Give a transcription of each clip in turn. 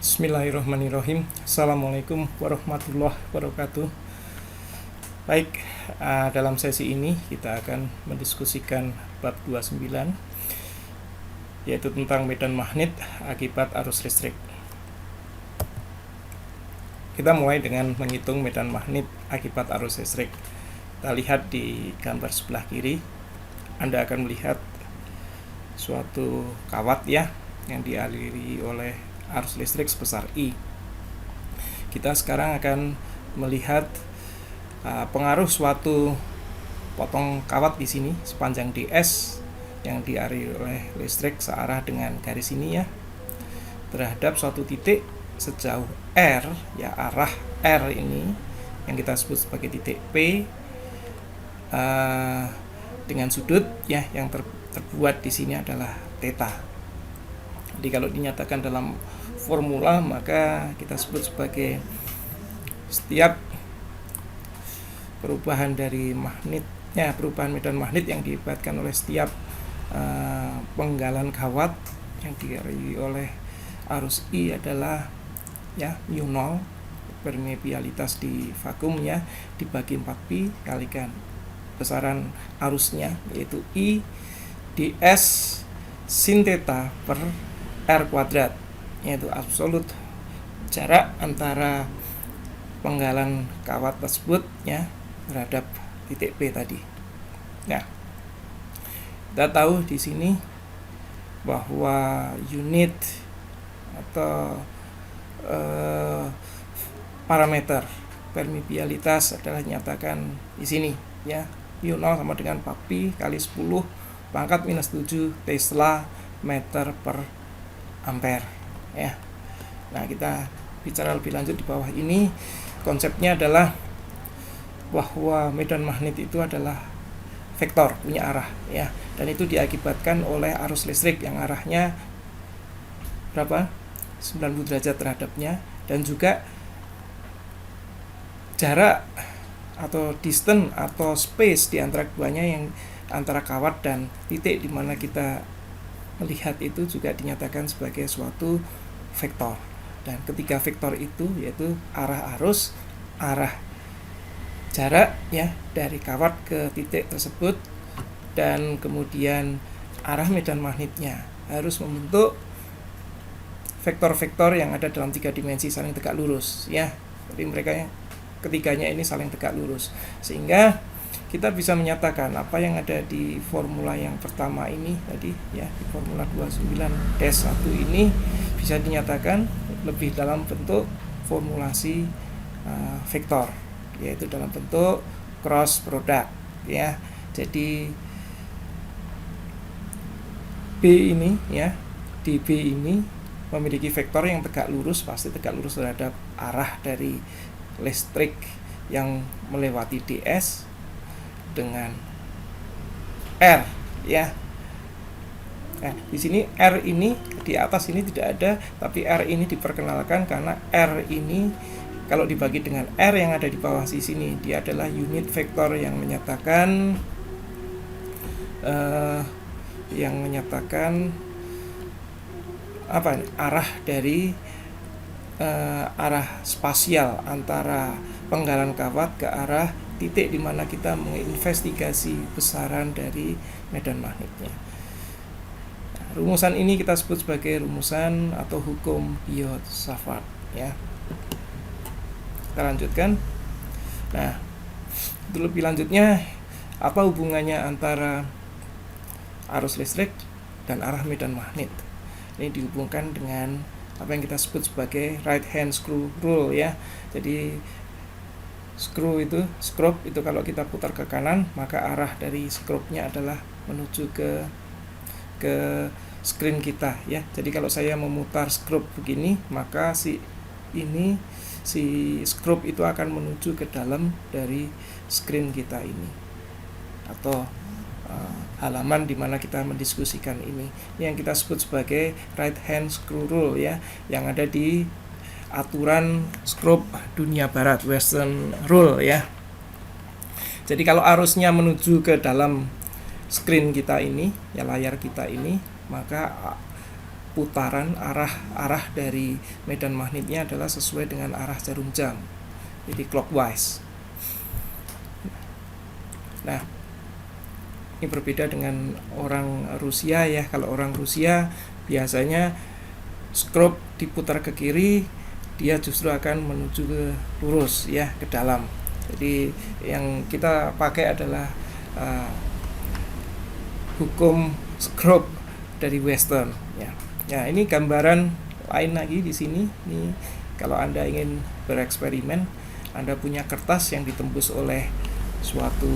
Bismillahirrahmanirrahim. Assalamualaikum warahmatullahi wabarakatuh. Baik, dalam sesi ini kita akan mendiskusikan bab 29, yaitu tentang medan magnet akibat arus listrik. Kita mulai dengan menghitung medan magnet akibat arus listrik. Kita lihat di gambar sebelah kiri. Anda akan melihat suatu kawat ya, yang dialiri oleh arus listrik sebesar I. Kita sekarang akan melihat pengaruh suatu potong kawat di sini sepanjang ds yang dialiri oleh listrik searah dengan garis ini ya, terhadap suatu titik sejauh R ya, arah R ini yang kita sebut sebagai titik P dengan sudut ya yang terbuat di sini adalah theta. Jadi kalau dinyatakan dalam formula maka kita sebut sebagai setiap perubahan dari magnetnya, perubahan medan magnet yang diakibatkan oleh setiap penggalan kawat yang dialiri oleh arus I adalah ya mu0, permeabilitas di vakum ya, dibagi 4pi kalikan besaran arusnya yaitu I ds sin theta per R kuadrat, yaitu absolut jarak antara penggalan kawat tersebut ya terhadap titik P tadi. Nah, kita tahu di sini bahwa unit atau parameter permeabilitas adalah dinyatakan di sini ya, mu0 sama dengan 4pi kali 10 pangkat minus 7 Tesla meter per ampere ya. Nah, kita bicara lebih lanjut di bawah ini. Konsepnya adalah bahwa medan magnet itu adalah vektor, punya arah ya, dan itu diakibatkan oleh arus listrik yang arahnya berapa? 90 derajat terhadapnya, dan juga jarak atau distance atau space di antara keduanya, yang antara kawat dan titik di mana kita melihat itu juga dinyatakan sebagai suatu vektor. Dan ketiga vektor itu yaitu arah arus, arah jarak ya dari kawat ke titik tersebut, dan kemudian arah medan magnetnya harus membentuk vektor-vektor yang ada dalam 3 dimensi saling tegak lurus ya. Jadi mereka ketiganya ini saling tegak lurus, sehingga kita bisa menyatakan apa yang ada di formula yang pertama ini tadi ya, di formula 29-1 ini bisa dinyatakan lebih dalam bentuk formulasi vektor, yaitu dalam bentuk cross product ya. Jadi B ini ya, di B ini memiliki vektor yang tegak lurus, pasti tegak lurus terhadap arah dari listrik yang melewati ds dengan R ya. Nah, di sini R ini di atas ini tidak ada, tapi R ini diperkenalkan karena R ini kalau dibagi dengan R yang ada di bawah sini, dia adalah unit vektor yang menyatakan apa ini? Arah dari arah spasial antara penggalan kawat ke arah titik di mana kita menginvestigasi besaran dari medan magnetnya. Nah, rumusan ini kita sebut sebagai rumusan atau hukum Biot-Savart ya. Kita lanjutkan. Nah, untuk lebih lanjutnya, apa hubungannya antara arus listrik dan arah medan magnet? Ini dihubungkan dengan apa yang kita sebut sebagai right hand screw rule ya. Jadi screw itu kalau kita putar ke kanan, maka arah dari skrunya adalah menuju ke screen kita ya. Jadi kalau saya memutar skru begini, maka si skru itu akan menuju ke dalam dari screen kita ini, atau halaman di mana kita mendiskusikan ini, yang kita sebut sebagai right hand screw rule ya, yang ada di aturan skrup dunia barat, Western Rule ya. Jadi kalau arusnya menuju ke dalam screen kita ini ya, layar kita ini, maka putaran arah dari medan magnetnya adalah sesuai dengan arah jarum jam, jadi clockwise. Nah, ini berbeda dengan orang Rusia ya. Kalau orang Rusia biasanya skrup diputar ke kiri, dia justru akan menuju ke lurus ya, ke dalam. Jadi yang kita pakai adalah hukum skrup dari Western ya. Ya, ini gambaran lain lagi di sini. Ini kalau Anda ingin bereksperimen, Anda punya kertas yang ditembus oleh suatu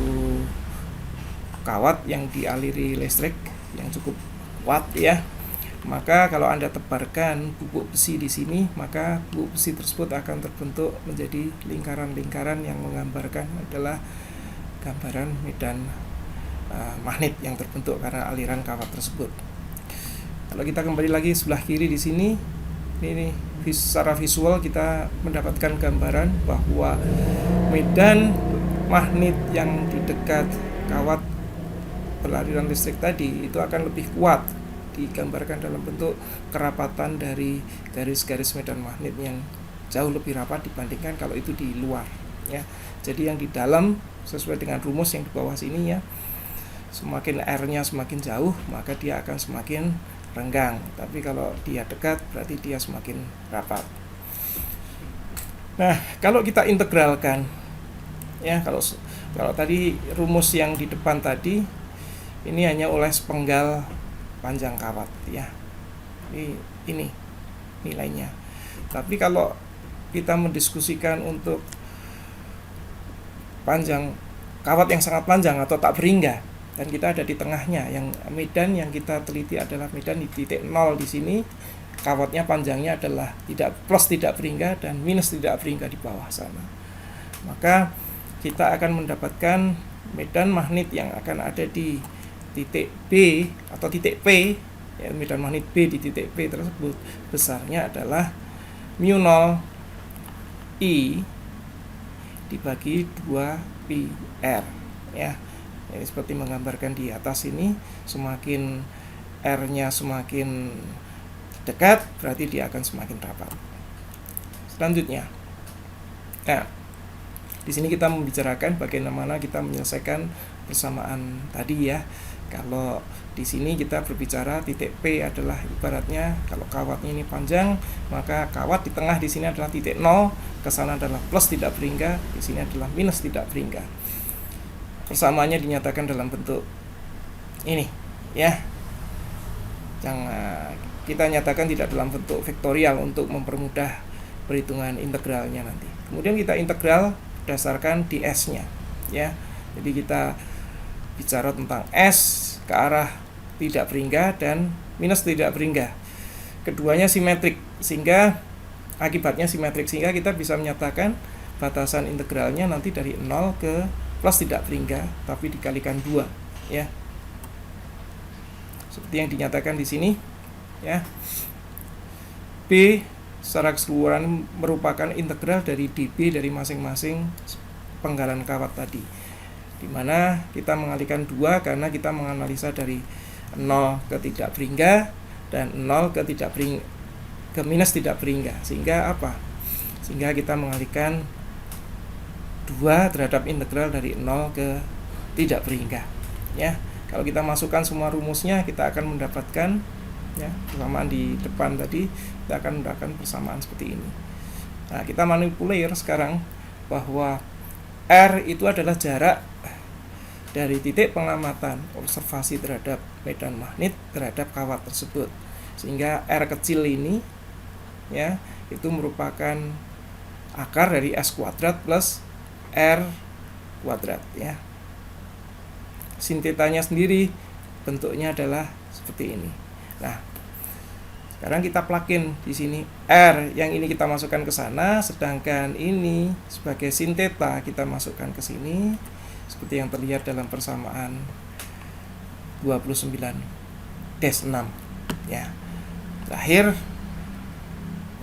kawat yang dialiri listrik yang cukup kuat ya. Maka kalau Anda tebarkan bubuk besi di sini, maka bubuk besi tersebut akan terbentuk menjadi lingkaran-lingkaran yang menggambarkan adalah gambaran medan magnet yang terbentuk karena aliran kawat tersebut. Kalau kita kembali lagi sebelah kiri di sini, ini secara visual kita mendapatkan gambaran bahwa medan magnet yang di dekat kawat beraliran listrik tadi itu akan lebih kuat, digambarkan dalam bentuk kerapatan dari garis-garis medan magnet yang jauh lebih rapat dibandingkan kalau itu di luar ya. Jadi yang di dalam sesuai dengan rumus yang di bawah sini ya, semakin R-nya semakin jauh maka dia akan semakin renggang, tapi kalau dia dekat berarti dia semakin rapat. Nah, kalau kita integralkan ya, kalau tadi rumus yang di depan tadi ini hanya oleh sepenggal panjang kawat ya, ini nilainya. Tapi kalau kita mendiskusikan untuk panjang kawat yang sangat panjang atau tak berhingga, dan kita ada di tengahnya, yang medan yang kita teliti adalah medan di titik 0 di sini, kawatnya panjangnya adalah tidak berhingga dan minus tidak berhingga di bawah sana. Maka kita akan mendapatkan medan magnet yang akan ada di titik B atau titik P ya, medan magnet B di titik P tersebut besarnya adalah mu 0 I dibagi 2 pi R ya. Jadi seperti menggambarkan di atas ini, semakin R-nya semakin dekat berarti dia akan semakin rapat. Selanjutnya, nah di sini kita membicarakan bagaimana kita menyelesaikan persamaan tadi ya. Kalau di sini kita berbicara titik P adalah ibaratnya kalau kawatnya ini panjang, maka kawat di tengah di sini adalah titik 0, ke sana adalah plus tidak berhingga, di sini adalah minus tidak berhingga. Persamaannya dinyatakan dalam bentuk ini ya, yang kita nyatakan tidak dalam bentuk vektorial untuk mempermudah perhitungan integralnya nanti. Kemudian kita integral berdasarkan ds-nya ya. Jadi kita bicara tentang S ke arah tidak berhingga dan minus tidak berhingga. Keduanya simetrik sehingga akibatnya simetrik, sehingga kita bisa menyatakan batasan integralnya nanti dari 0 ke plus tidak berhingga tapi dikalikan 2 ya. Seperti yang dinyatakan di sini ya. B secara keseluruhan merupakan integral dari dB dari masing-masing penggalan kawat tadi, dimana kita mengalihkan 2 karena kita menganalisa dari 0 ke tidak berhingga dan 0 ke minus tidak berhingga, sehingga apa? Sehingga kita mengalihkan 2 terhadap integral dari 0 ke tidak berhingga ya. Kalau kita masukkan semua rumusnya, kita akan mendapatkan ya, persamaan di depan tadi, kita akan mendapatkan persamaan seperti ini. Nah, kita manipulir sekarang bahwa R itu adalah jarak dari titik pengamatan observasi terhadap medan magnet terhadap kawat tersebut, sehingga R kecil ini ya itu merupakan akar dari S kuadrat plus R kuadrat ya. Sin tetanya sendiri bentuknya adalah seperti ini. Nah, sekarang kita plugin di sini R yang ini kita masukkan ke sana, sedangkan ini sebagai sin theta kita masukkan ke sini seperti yang terlihat dalam persamaan 29-6 ya. Terakhir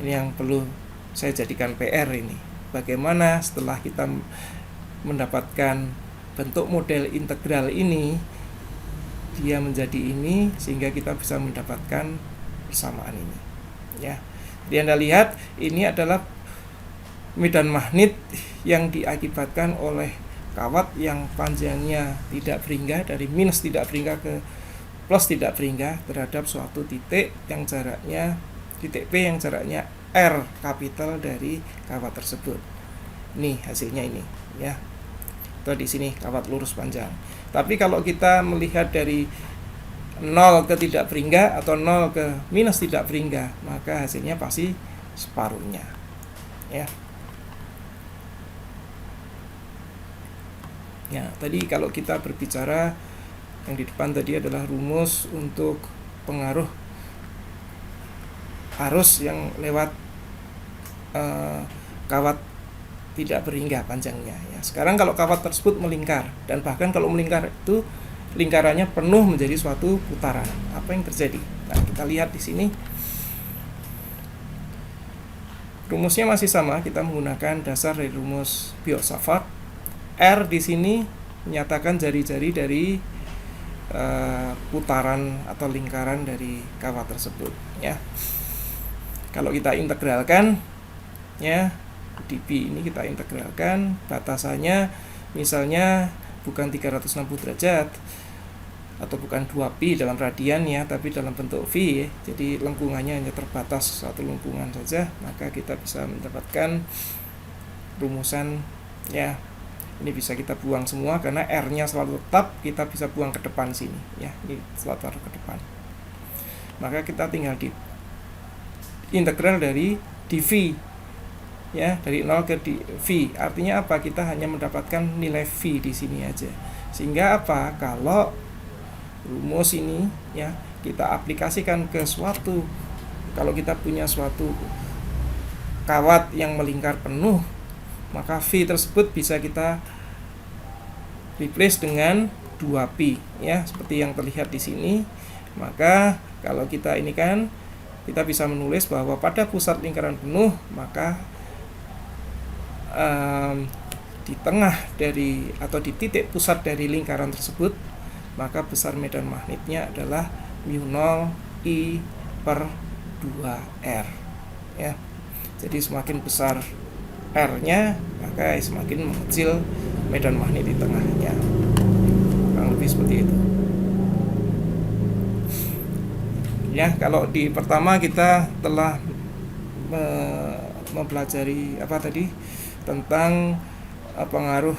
ini yang perlu saya jadikan PR ini, bagaimana setelah kita mendapatkan bentuk model integral ini dia menjadi ini, sehingga kita bisa mendapatkan persamaan ini, ya. Jadi Anda lihat ini adalah medan magnet yang diakibatkan oleh kawat yang panjangnya tidak berhingga, dari minus tidak berhingga ke plus tidak berhingga terhadap suatu titik yang jaraknya titik P yang jaraknya R kapital dari kawat tersebut. Nih hasilnya ini, ya. Atau di sini kawat lurus panjang. Tapi kalau kita melihat dari 0 ke tidak berhingga atau 0 ke minus tidak berhingga, maka hasilnya pasti separuhnya, ya. Ya, tadi kalau kita berbicara yang di depan tadi adalah rumus untuk pengaruh arus yang lewat kawat tidak berhingga panjangnya, ya. Sekarang kalau kawat tersebut melingkar, dan bahkan kalau melingkar itu lingkarannya penuh menjadi suatu putaran, apa yang terjadi? Nah, kita lihat di sini. Rumusnya masih sama, kita menggunakan dasar dari rumus Biot-Savart. R di sini menyatakan jari-jari dari putaran atau lingkaran dari kawat tersebut, ya. Kalau kita integralkan, ya, dB ini kita integralkan, batasannya misalnya bukan 360 derajat atau bukan 2pi dalam radian, ya, tapi dalam bentuk V, ya. Jadi lengkungannya hanya terbatas satu lengkungan saja, maka kita bisa mendapatkan rumusan, ya. Ini bisa kita buang semua karena R-nya selalu tetap, kita bisa buang ke depan sini, ya. Ini selalu taruh ke depan. Maka kita tinggal di integral dari dV, ya, dari 0 ke V. Artinya apa? Kita hanya mendapatkan nilai V di sini aja. Sehingga apa? Kalau rumus ini, ya, kita aplikasikan ke suatu, kalau kita punya suatu kawat yang melingkar penuh, maka V tersebut bisa kita replace dengan 2pi, ya, seperti yang terlihat di sini. Maka kalau kita ini kan, kita bisa menulis bahwa pada pusat lingkaran penuh, maka di tengah dari atau di titik pusat dari lingkaran tersebut, maka besar medan magnetnya adalah mu0 I per 2R, ya. Jadi semakin besar R-nya, maka semakin mengecil medan magnet di tengahnya. Kurang lebih seperti itu. Ya, kalau di pertama kita telah mempelajari apa tadi tentang pengaruh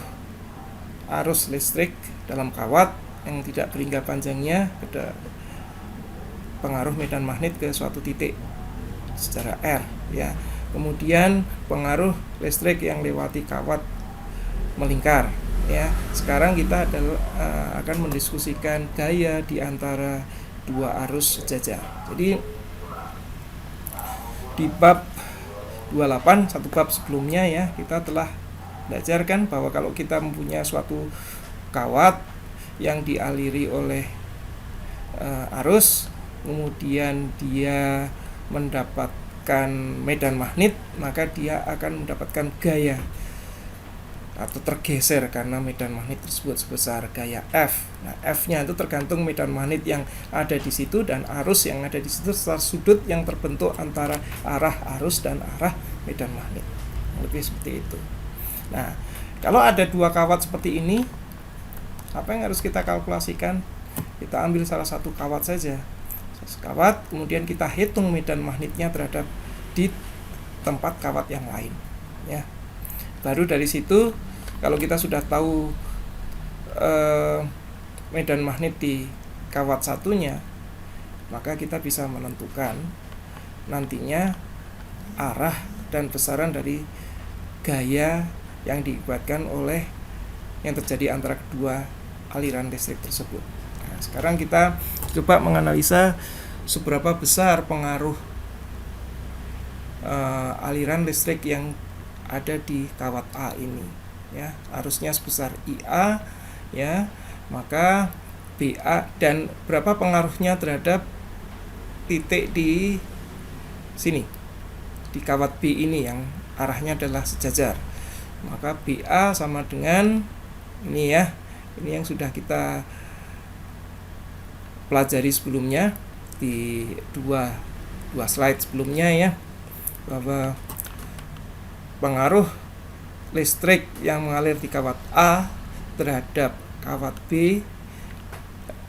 arus listrik dalam kawat yang tidak berhingga panjangnya pada pengaruh medan magnet ke suatu titik secara R, ya. Kemudian pengaruh listrik yang lewati kawat melingkar, ya. Sekarang kita akan mendiskusikan gaya di antara dua arus sejajar. Jadi di bab 28, satu bab sebelumnya, ya, kita telah belajarkan bahwa kalau kita mempunyai suatu kawat yang dialiri oleh arus, kemudian dia mendapatkan medan magnet, maka dia akan mendapatkan gaya atau tergeser karena medan magnet tersebut sebesar gaya F. Nah, F-nya itu tergantung medan magnet yang ada di situ dan arus yang ada di situ serta sudut yang terbentuk antara arah arus dan arah medan magnet. Lebih seperti itu. Nah, kalau ada dua kawat seperti ini, apa yang harus kita kalkulasikan? Kita ambil salah satu kawat saja. Kawat, kemudian kita hitung medan magnetnya terhadap di tempat kawat yang lain, ya. Baru dari situ, kalau kita sudah tahu medan magnet di kawat satunya, maka kita bisa menentukan nantinya arah dan besaran dari gaya yang dibuatkan oleh yang terjadi antara kedua aliran listrik tersebut. Nah, sekarang kita coba menganalisa seberapa besar pengaruh aliran listrik yang ada di kawat A ini, ya. Arusnya sebesar IA, ya. Maka BA dan berapa pengaruhnya terhadap titik di sini di kawat B ini yang arahnya adalah sejajar. Maka BA sama dengan ini, ya. Ini yang sudah kita pelajari sebelumnya di 2 2 slide sebelumnya ya, bahwa pengaruh listrik yang mengalir di kawat A terhadap kawat B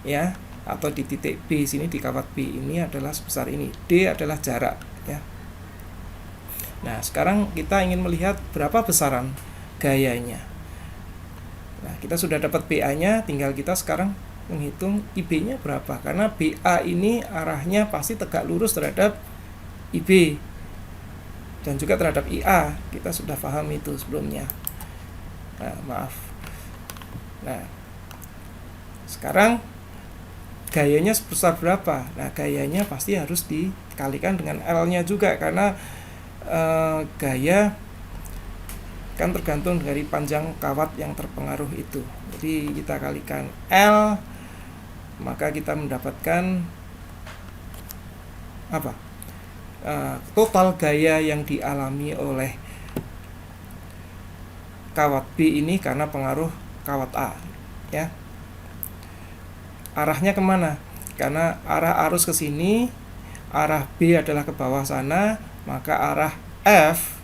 ya, atau di titik B sini, di kawat B ini adalah sebesar ini. D adalah jarak ya. Nah, sekarang kita ingin melihat berapa besaran gayanya. Nah, kita sudah dapat BA-nya, tinggal kita sekarang menghitung IB-nya berapa. Karena BA ini arahnya pasti tegak lurus terhadap IB dan juga terhadap IA. Kita sudah paham itu sebelumnya. Nah, maaf. Nah, sekarang gayanya sebesar berapa? Nah, gayanya pasti harus dikalikan dengan L-nya juga, karena gaya kan tergantung dari panjang kawat yang terpengaruh itu. Jadi kita kalikan L, maka kita mendapatkan apa? Total gaya yang dialami oleh kawat B ini karena pengaruh kawat A ya. Arahnya kemana? Karena arah arus ke sini, arah B adalah ke bawah sana, maka arah F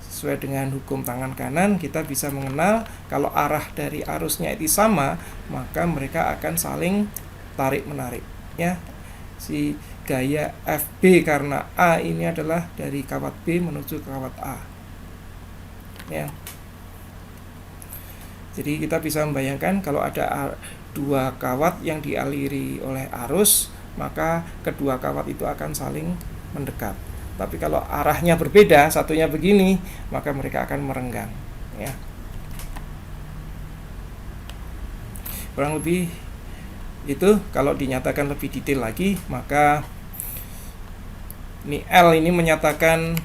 sesuai dengan hukum tangan kanan kita bisa mengenal kalau arah dari arusnya itu sama, maka mereka akan saling tarik menarik ya. Si gaya FB karena A ini adalah dari kawat B menuju ke kawat A ya. Jadi kita bisa membayangkan kalau ada dua kawat yang dialiri oleh arus, maka kedua kawat itu akan saling mendekat. Tapi kalau arahnya berbeda, satunya begini, maka mereka akan merenggang ya. Kurang lebih itu. Kalau dinyatakan lebih detail lagi, maka ini L ini menyatakan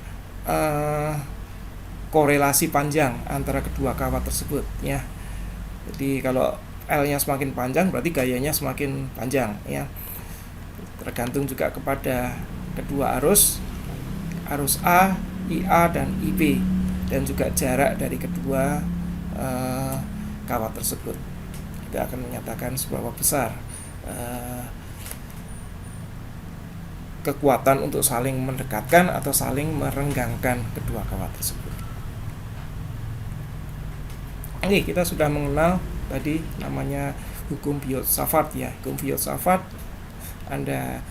korelasi panjang antara kedua kawat tersebut ya. Jadi kalau L-nya semakin panjang berarti gayanya semakin panjang ya. Tergantung juga kepada kedua arus A, IA dan IB, dan juga jarak dari kedua kawat tersebut. Kita akan menyatakan seberapa besar kekuatan untuk saling mendekatkan atau saling merenggangkan kedua kawat tersebut. Oke, kita sudah mengenal tadi namanya hukum Biot-Savart ya. Hukum Biot-Savart Anda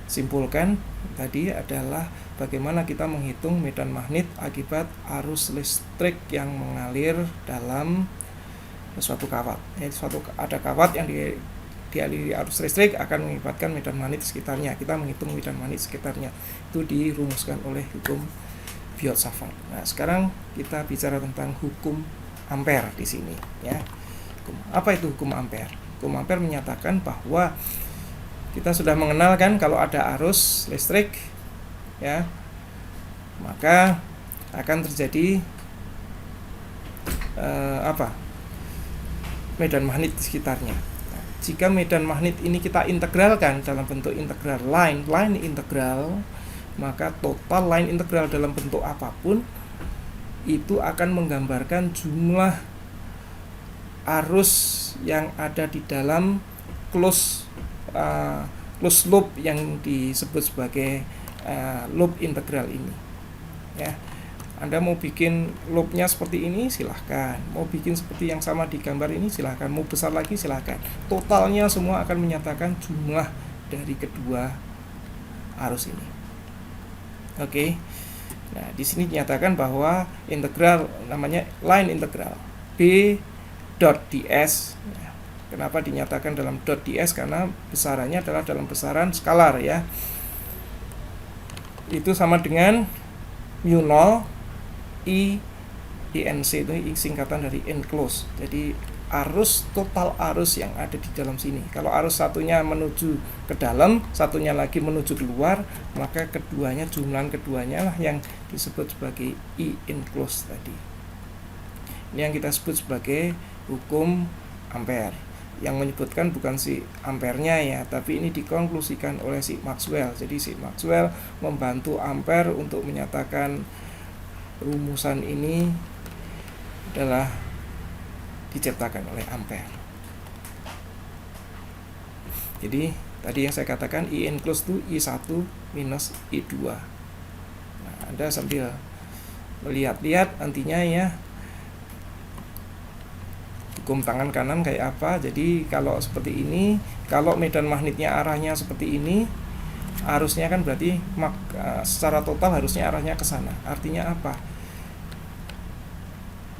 simpulkan tadi adalah bagaimana kita menghitung medan magnet akibat arus listrik yang mengalir dalam suatu kawat. Ada kawat yang dialiri arus listrik akan mengakibatkan medan magnet sekitarnya. Kita menghitung medan magnet sekitarnya. Itu dirumuskan oleh hukum Biot-Savart. Nah, sekarang kita bicara tentang hukum Ampere di sini ya. Apa itu hukum Ampere? Hukum Ampere menyatakan bahwa kita sudah mengenal kan kalau ada arus listrik ya, maka akan terjadi medan magnet di sekitarnya. Nah, jika medan magnet ini kita integralkan dalam bentuk integral line integral, maka total line integral dalam bentuk apapun itu akan menggambarkan jumlah arus yang ada di dalam close loop yang disebut sebagai loop integral ini ya. Anda mau bikin loopnya seperti ini silahkan, mau bikin seperti yang sama di gambar ini silahkan, mau besar lagi silahkan. Totalnya semua akan menyatakan jumlah dari kedua arus ini. Oke. Nah, di sini dinyatakan bahwa integral namanya line integral B dot ds. Kenapa dinyatakan dalam dot ds? Karena besarannya adalah dalam besaran skalar ya. Itu sama dengan mu 0 I INC, itu singkatan dari enclosed. Jadi total arus yang ada di dalam sini. Kalau arus satunya menuju ke dalam, satunya lagi menuju keluar, maka jumlah keduanya lah yang disebut sebagai I enclosed tadi. Ini yang kita sebut sebagai hukum Ampere. Yang menyebutkan bukan si ampernya ya, tapi ini dikonklusikan oleh si Maxwell. Jadi si Maxwell membantu Ampere untuk menyatakan rumusan ini adalah diciptakan oleh Ampere. Jadi Tadi yang saya katakan I enclosed itu I1 minus I2. Nah, Anda sambil melihat-lihat nantinya ya hukum tangan kanan kayak apa. Jadi kalau seperti ini, kalau medan magnetnya arahnya seperti ini, arusnya kan berarti secara total harusnya arahnya ke sana. Artinya apa?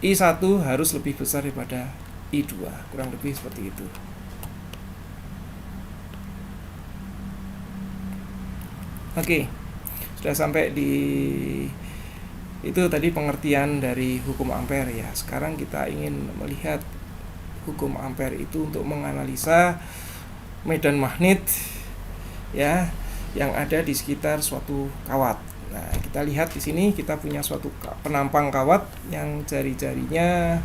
I1 harus lebih besar daripada I2, kurang lebih seperti itu. Oke, sudah sampai di itu tadi pengertian dari hukum Ampere ya. Sekarang kita ingin melihat hukum Ampere itu untuk menganalisa medan magnet ya yang ada di sekitar suatu kawat. Nah, kita lihat di sini kita punya suatu penampang kawat yang jari-jarinya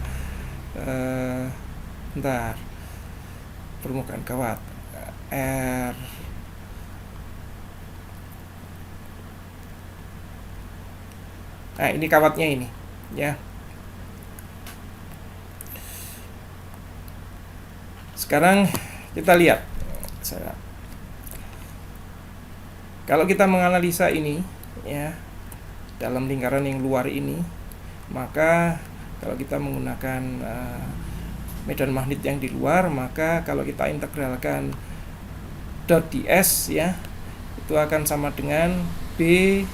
permukaan kawat R. Nah, ini kawatnya ini ya. Sekarang kita lihat. Kalau kita menganalisa ini ya dalam lingkaran yang luar ini, maka kalau kita menggunakan medan magnet yang di luar, maka kalau kita integralkan dot ds ya, itu akan sama dengan B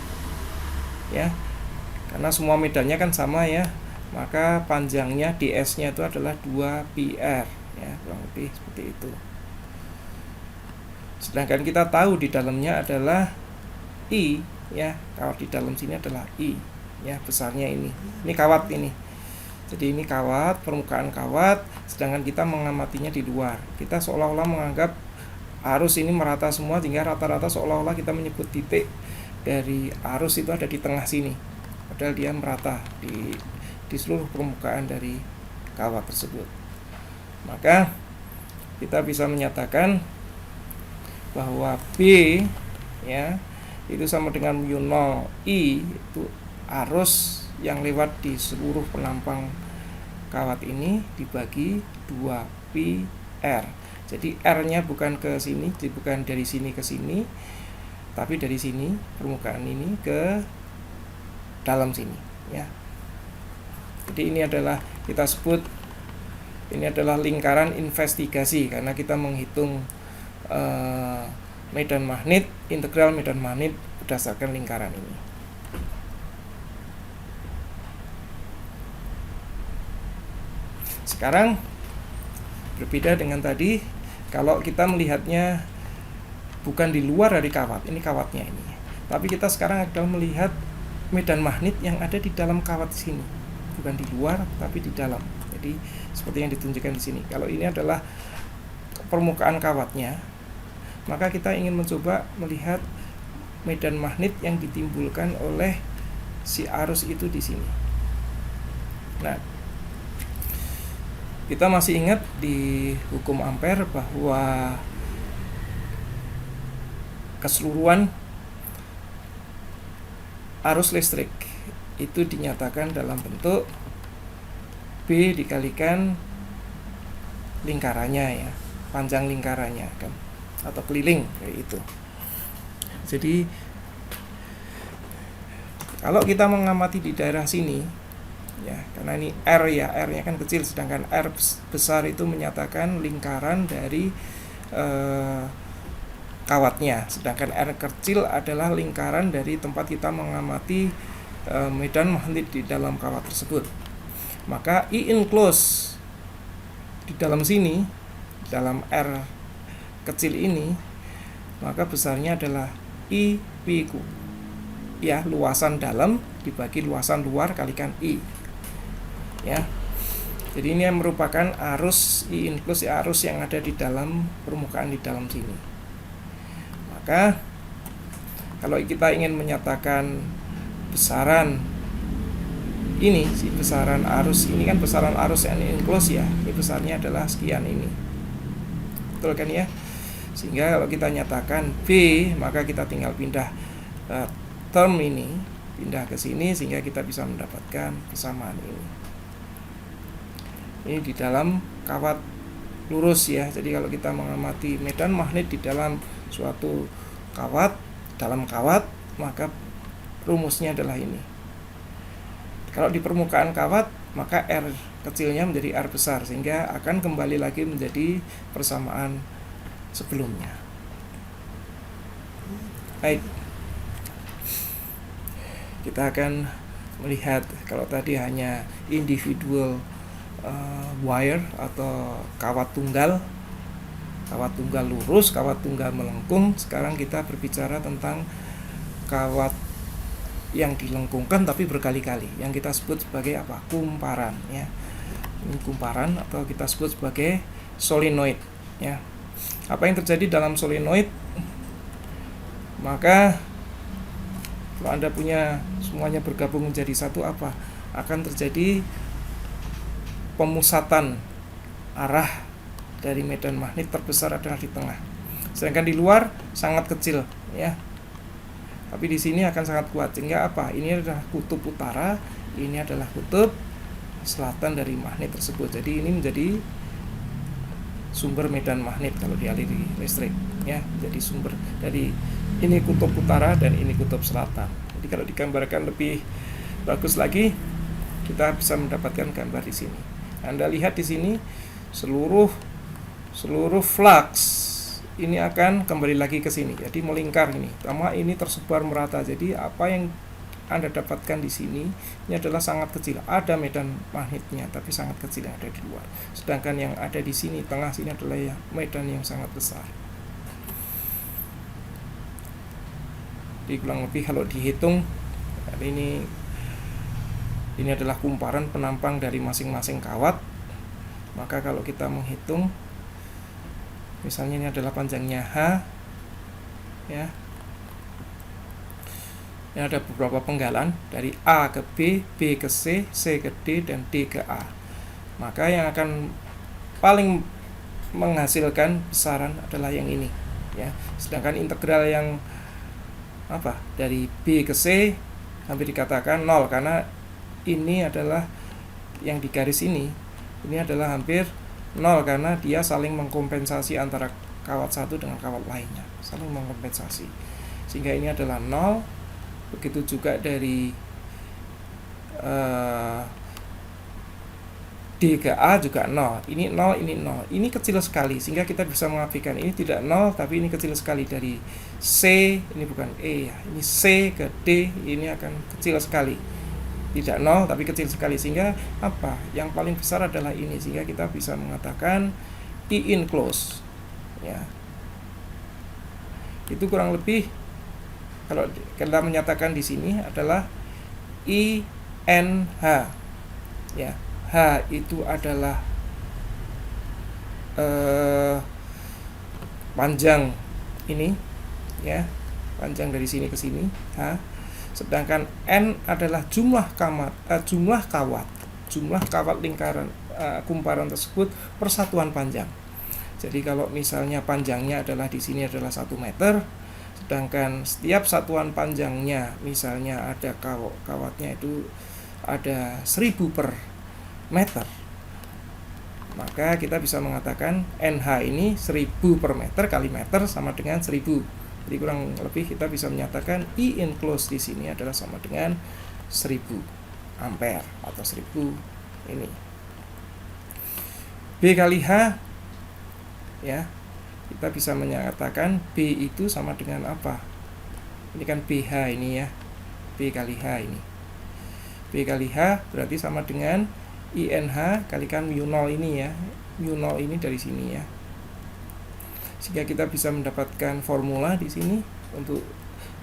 ya. Karena semua medannya kan sama ya, maka panjangnya ds-nya itu adalah 2πr ya, kurang lebih seperti itu. Sedangkan kita tahu di dalamnya adalah I ya, kawat di dalam sini adalah I ya, besarnya ini. Ini kawat ini. Jadi ini kawat, permukaan kawat, sedangkan kita mengamatinya di luar. Kita seolah-olah menganggap arus ini merata semua, sehingga rata-rata seolah-olah kita menyebut titik dari arus itu ada di tengah sini. Padahal dia merata di seluruh permukaan dari kawat tersebut. Maka kita bisa menyatakan bahwa B ya itu sama dengan mu0 I, itu arus yang lewat di seluruh penampang kawat ini dibagi 2πr. Jadi R-nya bukan ke sini, bukan dari sini ke sini, tapi dari sini permukaan ini ke dalam sini ya. Jadi ini adalah kita sebut ini adalah lingkaran investigasi, karena kita menghitung medan magnet, integral medan magnet berdasarkan lingkaran ini. Sekarang berbeda dengan tadi, kalau kita melihatnya bukan di luar dari kawat, ini kawatnya ini, tapi kita sekarang adalah melihat medan magnet yang ada di dalam kawat sini, bukan di luar tapi di dalam. Jadi seperti yang ditunjukkan di sini. Kalau ini adalah permukaan kawatnya, maka kita ingin mencoba melihat medan magnet yang ditimbulkan oleh si arus itu di sini. Nah, kita masih ingat di hukum Ampere bahwa keseluruhan arus listrik itu dinyatakan dalam bentuk B dikalikan lingkarannya ya, panjang lingkarannya kan, atau keliling kayak itu. Jadi kalau kita mengamati di daerah sini ya, karena ini R ya, R-nya kan kecil, sedangkan R besar itu menyatakan lingkaran dari kawatnya, sedangkan R kecil adalah lingkaran dari tempat kita mengamati medan magnet di dalam kawat tersebut. Maka I enclosed di dalam sini, di dalam R kecil ini, maka besarnya adalah I P ku ya, luasan dalam dibagi luasan luar kalikan I ya. Jadi ini merupakan arus I enclosed, arus yang ada di dalam permukaan di dalam sini. Maka kalau kita ingin menyatakan besaran ini, si besaran arus ini kan besaran arus yang enclosed ya, ini besarnya adalah sekian ini, betul kan ya? Sehingga kalau kita nyatakan B, maka kita tinggal pindah term ini, pindah ke sini, sehingga kita bisa mendapatkan kesamaan ini. Ini di dalam kawat lurus ya. Jadi kalau kita mengamati medan magnet di dalam suatu kawat, dalam kawat, maka rumusnya adalah ini. Kalau di permukaan kawat, maka R kecilnya menjadi R besar, sehingga akan kembali lagi menjadi persamaan sebelumnya. Baik, kita akan melihat kalau tadi hanya individual wire atau kawat tunggal lurus, kawat tunggal melengkung. Sekarang kita berbicara tentang kawat yang dilengkungkan tapi berkali-kali, yang kita sebut sebagai apa? Kumparan, ya. Ini kumparan atau kita sebut sebagai solenoid, ya. Apa yang terjadi dalam solenoid? Maka kalau Anda punya semuanya bergabung menjadi satu, apa? Akan terjadi pemusatan arah dari medan magnet terbesar adalah di tengah. Sedangkan di luar sangat kecil, ya. Tapi di sini akan sangat kuat, sehingga apa? Ini adalah kutub utara, ini adalah kutub selatan dari magnet tersebut. Jadi ini menjadi sumber medan magnet kalau dialiri listrik, ya. Jadi sumber dari ini kutub utara dan ini kutub selatan. Jadi kalau digambarkan lebih bagus lagi, kita bisa mendapatkan gambar di sini. Anda lihat di sini seluruh flux ini akan kembali lagi ke sini, jadi melingkar ini, sama ini tersebar merata. Jadi apa yang Anda dapatkan di sini ini adalah sangat kecil. Ada medan magnetnya, tapi sangat kecil yang ada di luar. Sedangkan yang ada di sini tengah sini adalah medan yang sangat besar. Jadi kurang lebih kalau dihitung, ini adalah kumparan penampang dari masing-masing kawat. Maka kalau kita menghitung, misalnya ini adalah panjangnya H, ya. Ini ada beberapa penggalan dari A ke B, B ke C, C ke D, dan D ke A. Maka yang akan paling menghasilkan besaran adalah yang ini, ya. Sedangkan integral yang apa? Dari B ke C hampir dikatakan 0, karena ini adalah yang di garis ini adalah hampir 0, karena dia saling mengkompensasi antara kawat satu dengan kawat lainnya, saling mengkompensasi, sehingga ini adalah 0. Begitu juga dari D ke A juga 0. Ini 0, ini 0. Ini kecil sekali, sehingga kita bisa mengafikan ini tidak 0, tapi ini kecil sekali. Dari C, ini bukan E ya, ini C ke D, ini akan kecil sekali. Tidak 0, tapi kecil sekali. Sehingga apa? Yang paling besar adalah ini, sehingga kita bisa mengatakan E enclosed, ya. Itu kurang lebih kalau kita menyatakan di sini adalah INH, ya. H itu adalah panjang ini, ya, panjang dari sini ke sini, H. Sedangkan N adalah jumlah kawat lingkaran kumparan tersebut persatuan panjang. Jadi kalau misalnya panjangnya adalah di sini adalah 1 meter, sedangkan setiap satuan panjangnya misalnya ada kawatnya itu ada 1000 per meter, maka kita bisa mengatakan NH ini 1000 per meter kali meter sama dengan 1000. Jadi kurang lebih kita bisa menyatakan E enclosed di sini adalah sama dengan 1000 ampere atau 1000 ini. B kali H, ya, kita bisa menyatakan B itu sama dengan apa? Ini kan BH ini, ya, B kali H ini. B kali H berarti sama dengan INH kalikan mu0 ini, ya. Mu0 ini dari sini, ya. Sehingga kita bisa mendapatkan formula di sini untuk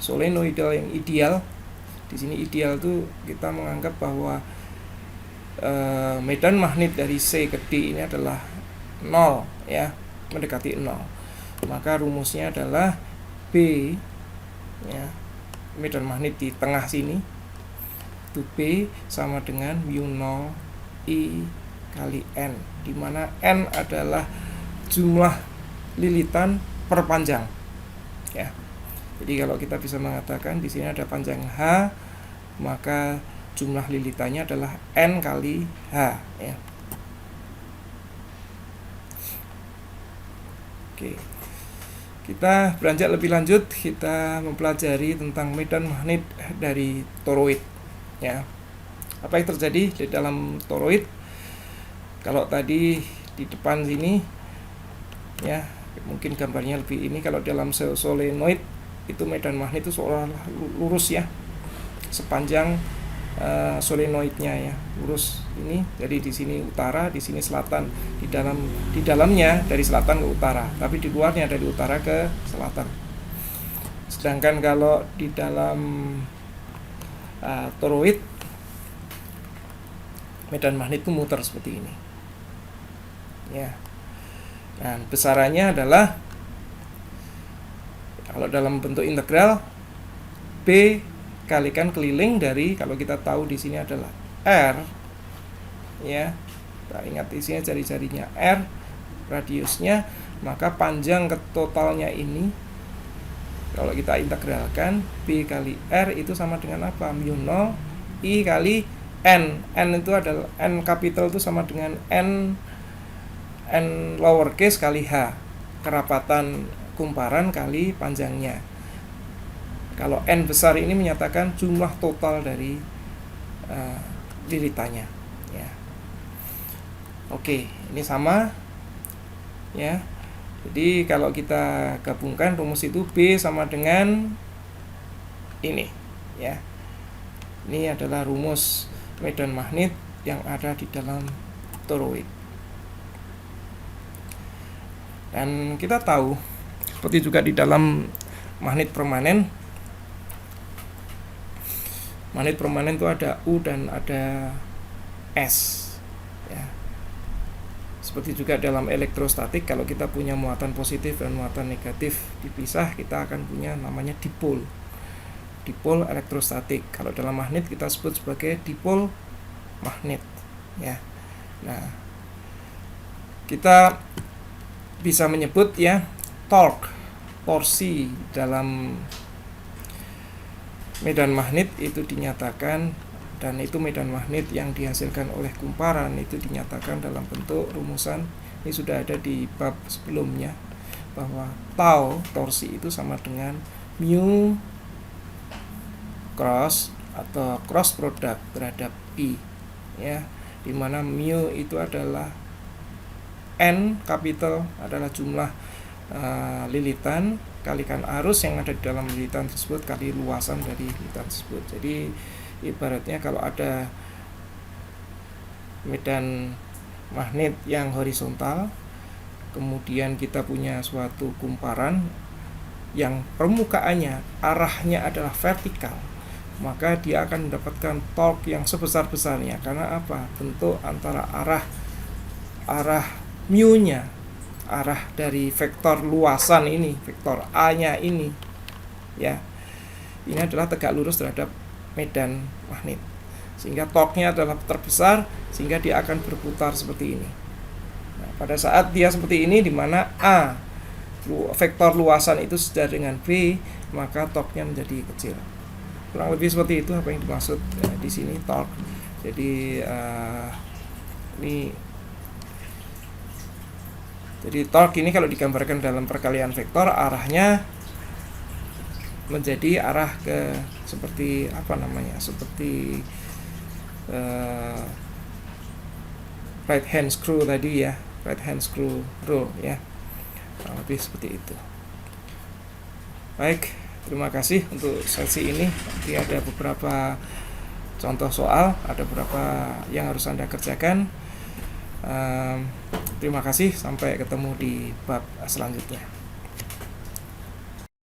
solenoidal yang ideal. Di sini ideal itu kita menganggap bahwa medan magnet dari C ke D ini adalah 0, ya, mendekati 0. Maka rumusnya adalah B, ya, medan magnet di tengah sini itu B sama dengan mu0 I kali N, di mana N adalah jumlah lilitan per panjang, ya. Jadi kalau kita bisa mengatakan di sini ada panjang H, maka jumlah lilitannya adalah N kali H, ya. Oke. Kita beranjak lebih lanjut, kita mempelajari tentang medan magnet dari toroid. Ya, apa yang terjadi di dalam toroid? Kalau tadi di depan sini, ya mungkin gambarnya lebih ini. Kalau dalam solenoid itu medan magnet itu seolah lurus ya, sepanjang solenoidnya ya, lurus ini. Jadi di sini utara, di sini selatan, di dalamnya dari selatan ke utara, tapi di luarnya dari utara ke selatan. Sedangkan kalau di dalam toroid, medan magnet itu muter seperti ini ya. Dan besarannya adalah, kalau dalam bentuk integral, B kalikan keliling dari, kalau kita tahu di sini adalah R ya, kita ingat isinya jari-jarinya R, radiusnya, maka panjang ke totalnya ini kalau kita integralkan, B kali R itu sama dengan apa? Mu 0 I kali N. N itu adalah, N capital itu sama dengan N lowercase kali H, kerapatan kumparan kali panjangnya. Kalau N besar ini menyatakan jumlah total dari lilitannya ya. Oke, ini sama ya. Jadi kalau kita gabungkan rumus itu, B sama dengan ini ya. Ini adalah rumus medan magnet yang ada di dalam toroid. Dan kita tahu, seperti juga di dalam magnet permanen, magnet permanen itu ada U dan ada S ya. Seperti juga dalam elektrostatik, kalau kita punya muatan positif dan muatan negatif dipisah, kita akan punya namanya dipol elektrostatik. Kalau dalam magnet kita sebut sebagai dipol magnet ya. Nah, kita bisa menyebut ya, torsi dalam medan magnet itu dinyatakan, dan itu medan magnet yang dihasilkan oleh kumparan itu dinyatakan dalam bentuk rumusan. Ini sudah ada di bab sebelumnya, bahwa tau torsi itu sama dengan mu cross atau cross product terhadap I ya, dimana mu itu adalah N capital adalah jumlah lilitan kalikan arus yang ada di dalam lilitan tersebut kali luasan dari lilitan tersebut. Jadi ibaratnya kalau ada medan magnet yang horizontal, kemudian kita punya suatu kumparan yang permukaannya arahnya adalah vertikal, maka dia akan mendapatkan torque yang sebesar-besarnya. Karena apa? Bentuk antara arah mu-nya, arah dari vektor luasan ini, vektor A-nya ini ya, ini adalah tegak lurus terhadap medan magnet, sehingga torque-nya adalah terbesar, sehingga dia akan berputar seperti ini. Nah, pada saat dia seperti ini, di mana A vektor luasan itu sejajar dengan B, maka torque-nya menjadi kecil. Kurang lebih seperti itu apa yang dimaksud di sini torque. Jadi Jadi torque ini kalau digambarkan dalam perkalian vektor, arahnya menjadi arah ke seperti apa namanya? Seperti right hand screw tadi ya, right hand screw rule ya. Lebih seperti itu. Baik, terima kasih untuk sesi ini. Nanti ada beberapa contoh soal, ada beberapa yang harus Anda kerjakan. Terima kasih, sampai ketemu di bab selanjutnya.